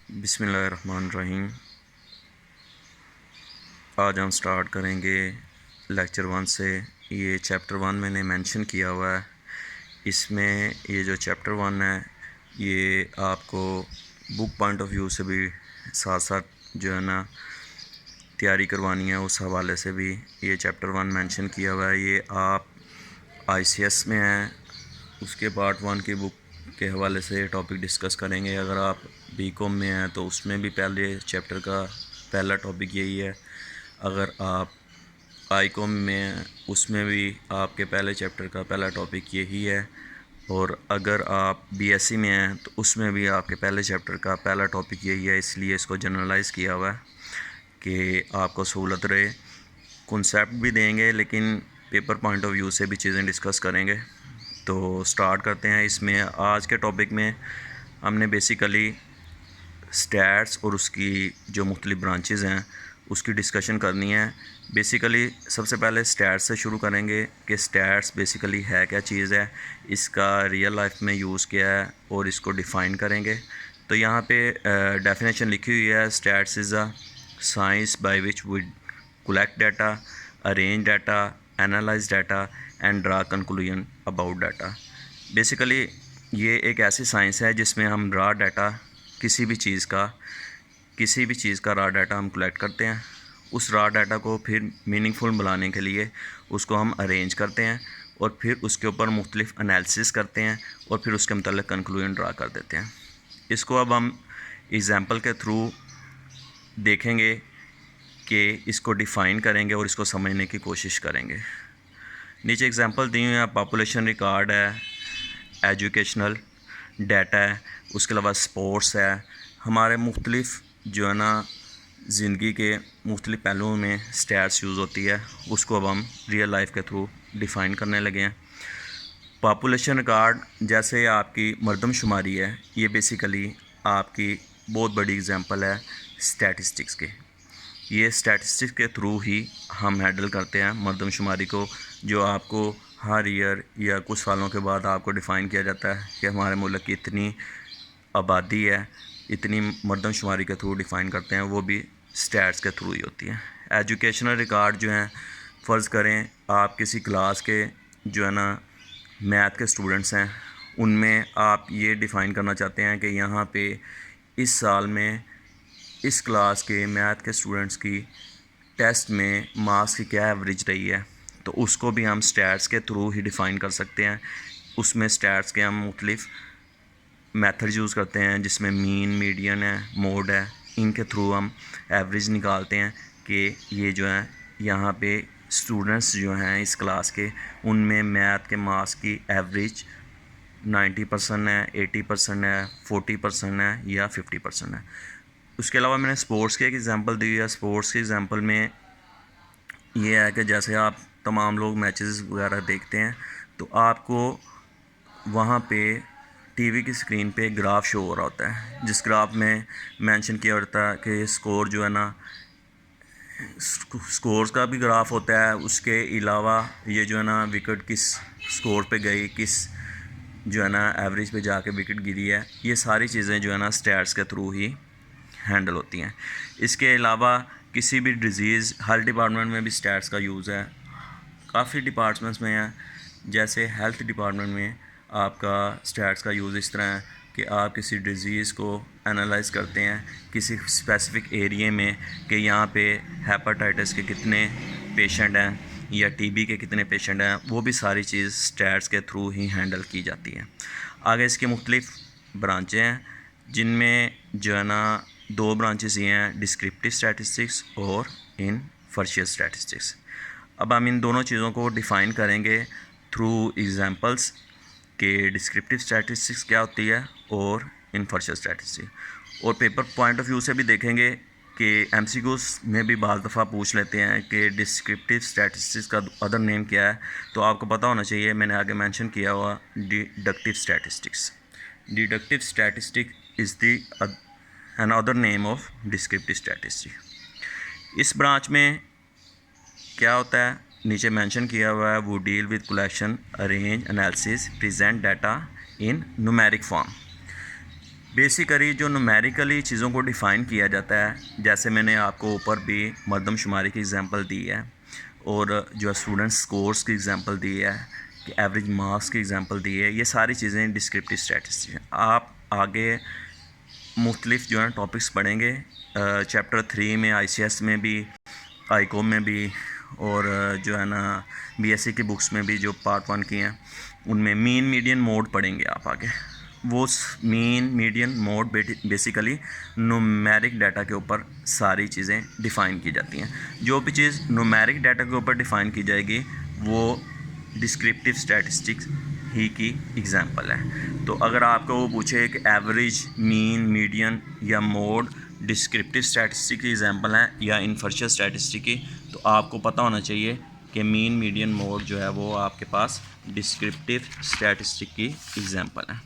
बिस्मिल्लाहिर्रहमानिर्रहीम। आज हम स्टार्ट करेंगे लेक्चर 1 से। ये चैप्टर 1 मैंने मेंशन किया हुआ है। इसमें ये जो चैप्टर 1 है ये आपको बुक पॉइंट ऑफ व्यू से भी साथ साथ जो है ना तैयारी करवानी है, उस हवाले से भी ये चैप्टर 1 मेंशन किया हुआ है। ये आप ICS में हैं, उसके पार्ट 1 की बुक के हवाले से टॉपिक डिस्कस करेंगे। अगर आप BCom में हैं तो उसमें भी पहले चैप्टर का पहला टॉपिक यही है। अगर आप ICom में हैं उसमें भी आपके पहले चैप्टर का पहला टॉपिक यही है। और अगर आप BSc में हैं तो उसमें भी आपके पहले चैप्टर का पहला टॉपिक यही है। इसलिए इसको जनरलाइज़ किया हुआ है कि आपको सहूलत रहे। कॉन्सेप्ट भी देंगे लेकिन पेपर पॉइंट ऑफ व्यू से भी चीज़ें डिस्कस करेंगे। तो स्टार्ट करते हैं। इसमें आज के टॉपिक में हमने बेसिकली स्टैट्स और उसकी जो मुख्तलिफ ब्रांचेस हैं उसकी डिस्कशन करनी है। बेसिकली सबसे पहले स्टैट्स से शुरू करेंगे कि स्टैट्स बेसिकली है क्या चीज़ है, इसका रियल लाइफ में यूज़ क्या है और इसको डिफ़ाइन करेंगे। तो यहाँ पे डेफिनेशन लिखी हुई है, stats is a science by which we collect data, arrange data, analyse data and draw conclusion about data. Basically ये एक ऐसी साइंस है जिसमें हम रॉ डाटा किसी भी चीज़ का रॉ डाटा हम कलेक्ट करते हैं। उस रॉ डाटा को फिर मीनिंगफुल बनाने के लिए उसको हम अरेंज करते हैं और फिर उसके ऊपर मुख्तलिफ एनालिसिस करते हैं और फिर उसके मतलब कंक्लूजन ड्रा कर देते हैं। इसको अब हम एग्ज़ाम्पल के थ्रू देखेंगे कि इसको डिफ़ाइन करेंगे और इसको समझने की कोशिश करेंगे। नीचे एग्ज़ाम्पल दी हुई है, पॉपुलेशन रिकॉर्ड है, एजुकेशनल डाटा है, उसके अलावा स्पोर्ट्स है। हमारे मुख्तलिफ जो है ना ज़िंदगी के मुख्तलिफ पहलुओं में स्टैट्स यूज़ होती है, उसको अब हम रियल लाइफ के थ्रू डिफ़ाइन करने लगे हैं। पॉपुलेशन रिकॉर्ड जैसे आपकी मरदमशुमारी है, ये बेसिकली आपकी बहुत बड़ी एग्जांपल है स्टैटिस्टिक्स के। ये स्टैटिस्टिक्स के थ्रू ही हम हैंडल करते हैं मरदमशुमारी को, जो आपको हर ईयर या कुछ सालों के बाद आपको डिफ़ाइन किया जाता है कि हमारे मुल्क की इतनी आबादी है, इतनी मरदमशुमारी के थ्रू डिफ़ाइन करते हैं, वो भी स्टैट्स के थ्रू ही होती है। एजुकेशनल रिकॉर्ड जो हैं, फ़र्ज़ करें आप किसी क्लास के जो है ना मैथ के स्टूडेंट्स हैं, उनमें आप ये डिफ़ाइन करना चाहते हैं कि यहाँ पे इस साल में इस क्लास के मैथ के स्टूडेंट्स की टेस्ट में मार्क्स की क्या एवरेज रही है, तो उसको भी हम स्टैट्स के थ्रू ही डिफ़ाइन कर सकते हैं। उसमें स्टैट्स के हम मुख्तलिफ मेथड यूज़ करते हैं जिसमें मीन, मीडियन है, मोड है। इनके थ्रू हम एवरेज निकालते हैं कि ये जो है यहाँ पे स्टूडेंट्स जो हैं इस क्लास के, उनमें मैथ के मार्क्स की एवरेज 90% है, 80% है, 40% है या 50% है। उसके अलावा मैंने स्पोर्ट्स की एक एग्ज़ाम्पल दी है। स्पोर्ट्स के एग्ज़ाम्पल में ये है कि जैसे आप तमाम लोग मैचेस वगैरह देखते हैं तो आपको वहाँ पे टीवी की स्क्रीन पे ग्राफ शो हो रहा होता है, जिस ग्राफ में मेंशन किया होता है कि स्कोर जो है ना, स्कोर्स का भी ग्राफ होता है। उसके अलावा ये जो है ना विकेट किस स्कोर पे गई, किस जो है ना एवरेज पे जाके विकेट गिरी है, ये सारी चीज़ें जो है ना स्टैट्स के थ्रू ही हैंडल होती हैं। इसके अलावा किसी भी डिज़ीज़, हर डिपार्टमेंट में भी स्टैट्स का यूज़ है। काफ़ी डिपार्टमेंट्स में है, जैसे हेल्थ डिपार्टमेंट में आपका स्टैट्स का यूज़ इस तरह है कि आप किसी डिज़ीज़ को एनालाइज करते हैं किसी स्पेसिफ़िक एरिया में कि यहाँ पे हेपेटाइटिस के कितने पेशेंट हैं या TB के कितने पेशेंट हैं, वो भी सारी चीज़ स्टैट्स के थ्रू ही हैंडल की जाती है। आगे इसकी मुख्तलिफ ब्रांचें हैं जिनमें जो है ना 2 ब्रांचेस ये हैं, डिस्क्रिप्टिव स्टैटिस्टिक्स और इनफर्शियल स्टैटिस्टिक्स। अब हम इन दोनों चीज़ों को डिफ़ाइन करेंगे थ्रू एग्जांपल्स के डिस्क्रिप्टिव स्टैटिस्टिक्स क्या होती है और इनफर्शियल स्टैटिस्टिक्स। और पेपर पॉइंट ऑफ व्यू से भी देखेंगे कि MCQs में भी बाज़ दफ़ा पूछ लेते हैं कि डिस्क्रिप्टिव स्टैटिस्टिक्स का अदर नेम क्या है, तो आपको पता होना चाहिए। मैंने आगे मेंशन किया हुआ deductive statistics. Deductive statistic is the another name of descriptive statistic. इस ब्रांच में क्या होता है, नीचे मेंशन किया हुआ है, वो deal with collection, arrange, analysis, present data in numeric form. Basically जो न्यूमेरिकली चीज़ों को डिफ़ाइन किया जाता है, जैसे मैंने आपको ऊपर भी मरदमशुमारी की एग्ज़ाम्पल दी है और जो स्टूडेंट स्कोर्स की एग्ज़ाम्पल दी है, कि एवरेज मार्क्स की एग्ज़ाम्पल दी है, ये सारी चीज़ें डिस्क्रिप्टिव स्टैटिस्टिक्स हैं। आप आगे मुख्तलिफ जो है टॉपिक्स पढ़ेंगे चैप्टर 3 में, ICS में भी, ICOM में भी, और जो है ना BSc की बुक्स में भी जो पार्ट 1 की हैं उनमें मीन मीडियन मोड पढ़ेंगे आप आगे। वो mean median mode basically numeric data के ऊपर सारी चीज़ें डिफ़ाइन की जाती हैं। जो भी चीज़ न्यूमेरिक डाटा के ऊपर डिफ़ाइन की जाएगी वो डिस्क्रिप्टिव स्टैटिस्टिक्स ही की एग्जांपल है। तो अगर आपको वो पूछे कि एवरेज, मीन, मीडियन या मोड डिस्क्रिप्टिव स्टैटिस्टिक की एग्जांपल है या इन्फर्शियल स्टैटिस्टिक की, तो आपको पता होना चाहिए कि मीन, मीडियन, मोड जो है वो आपके पास डिस्क्रिप्टिव स्टैटिस्टिक की एग्जांपल है।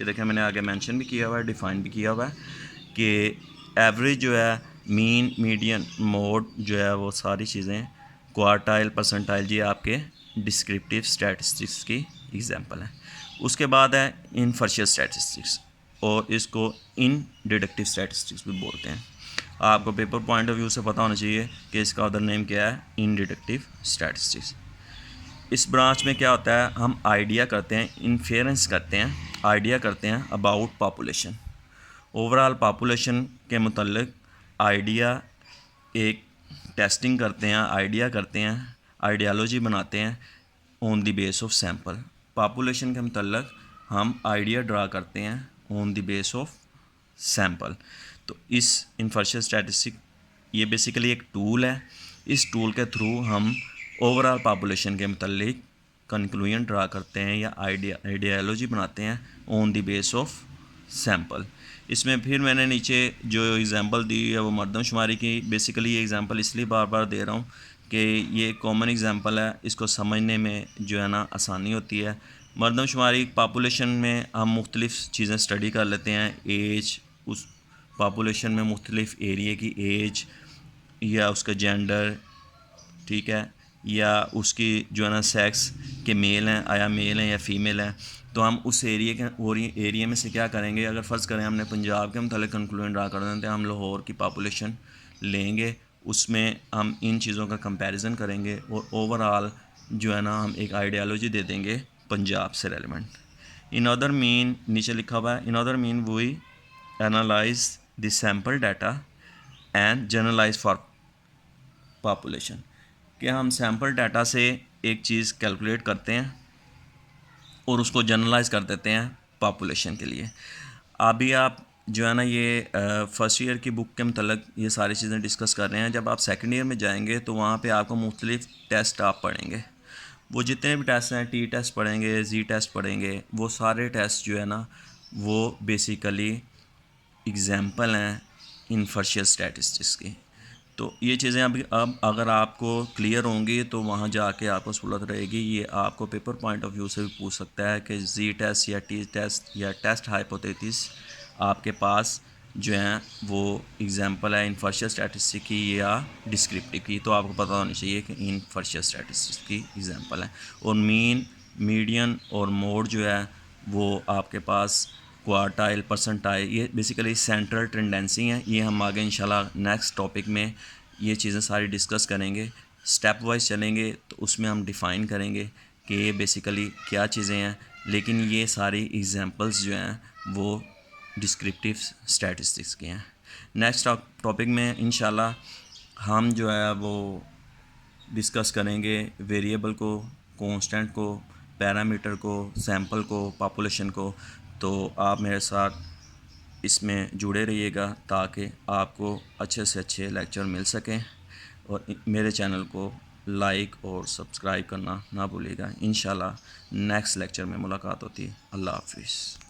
ये देखिए मैंने आगे मेंशन भी किया हुआ है, डिफ़ाइन भी किया हुआ है कि एवरेज जो है, मीन, मीडियन, मोड जो है वो सारी चीज़ें, क्वार्टाइल, परसेंटाइल, ये आपके डिस्क्रिप्टिव स्टैटिस्टिक्स की एग्जांपल है। उसके बाद है इनफर्शियल स्टैटिस्टिक्स, और इसको इन डिडक्टिव स्टैटिस्टिक्स भी बोलते हैं। आपको पेपर पॉइंट ऑफ व्यू से पता होना चाहिए कि इसका अदर नेम क्या है, इन डिडक्टिव स्टैटिस्टिक्स। इस ब्रांच में क्या होता है, हम आइडिया करते हैं, इन्फेरेंस करते हैं, आइडिया करते हैं अबाउट पॉपुलेशन, ओवरऑल पॉपुलेशन के मुतल्लिक आइडिया, एक टेस्टिंग करते हैं, आइडिया करते हैं, आइडियालॉजी बनाते हैं on the base of sample. Population के मुतल्लिक हम आइडिया ड्रा करते हैं on the base of sample. तो इस इन्फर्शियल स्टैटिस्टिक ये बेसिकली एक टूल है। इस टूल के थ्रू हम ओवरऑल पॉपुलेशन के मुतल्लिक कंक्लूजन ड्रा करते हैं या आइडियालॉजी बनाते हैं on the base of sample. इसमें फिर मैंने नीचे जो एग्ज़ाम्पल दी है वो मरदमशुमारी की। बेसिकली ये एग्ज़ाम्पल इसलिए बार बार दे रहा हूँ कि ये कॉमन एग्ज़ाम्पल है, इसको समझने में जो है ना आसानी होती है। मरदमशुमारी पॉपुलेशन में हम मुख्तलिफ़ चीज़ें स्टडी कर लेते हैं, एज, उस पॉपुलेशन में मुख्तलिफ़ एरिए की एज या उसका जेंडर, ठीक है, या उसकी जो है ना सेक्स के मेल हैं, आया मेल हैं या फ़ीमेल हैं। तो हम उस एरिया में से क्या करेंगे, अगर फ़र्ज़ करें हमने पंजाब के मतलब कंक्लूजन ड्रा कर देते हैं, हम लाहौर की पॉपुलेशन लेंगे, उसमें हम इन चीज़ों का कंपैरिजन करेंगे और ओवरऑल जो है ना हम एक आइडियालॉजी दे देंगे पंजाब से रेलिवेंट। इन अदर मीन नीचे लिखा हुआ है, in other mean we analyse the sample data and generalise for population, कि हम सैम्पल डाटा से एक चीज़ कैलकुलेट करते हैं और उसको जनरलाइज कर देते हैं पॉपुलेशन के लिए। अभी आप जो है ना ये फ़र्स्ट ईयर की बुक के मतलब ये सारी चीज़ें डिस्कस कर रहे हैं। जब आप सेकंड ईयर में जाएंगे तो वहाँ पे आपको मुख्तलिफ़ टेस्ट आप पढ़ेंगे। वो जितने भी टेस्ट हैं, टी टेस्ट पढ़ेंगे, जी टेस्ट पढ़ेंगे, वो सारे टेस्ट जो है ना वो बेसिकली एग्ज़ाम्पल हैं इन्फर्शियल स्टैटिस्टिक्स की। तो ये चीज़ें अब अगर आपको क्लियर होंगी तो वहाँ जाके आपको सहूलत रहेगी। ये आपको पेपर पॉइंट ऑफ व्यू से भी पूछ सकता है कि जी टेस्ट या टी टेस्ट या टेस्ट हाइपोथेसिस आपके पास जो हैं वो एग्जांपल है इन्फर्शियल स्टैटिस्टिक्स की या डिस्क्रिप्टिव की, तो आपको पता होना चाहिए कि इन्फर्शियल स्टैटिस्टिक्स की एग्जांपल है। और मीन, मीडियन और मोड जो है वो आपके पास क्वार्टाइल, परसेंटाइल, ये बेसिकली सेंट्रल टेंडेंसी हैं। ये हम आगे इंशाल्लाह नेक्स्ट टॉपिक में ये चीज़ें सारी डिस्कस करेंगे, स्टेप वाइज चलेंगे, तो उसमें हम डिफ़ाइन करेंगे कि ये बेसिकली क्या चीज़ें हैं। लेकिन ये सारी एग्जांपल्स जो हैं वो डिस्क्रिप्टिव स्टैटिस्टिक्स के हैं। नेक्स्ट टॉपिक में इंशाल्लाह हम जो है वो डिस्कस करेंगे वेरिएबल को, कांस्टेंट को, पैरामीटर को, सैंपल को, पॉपुलेशन को। तो आप मेरे साथ इसमें जुड़े रहिएगा ताकि आपको अच्छे से अच्छे लेक्चर मिल सकें, और मेरे चैनल को लाइक और सब्सक्राइब करना ना भूलिएगा। इंशाल्लाह नेक्स्ट लेक्चर में मुलाकात होती है। अल्लाह हाफिज़।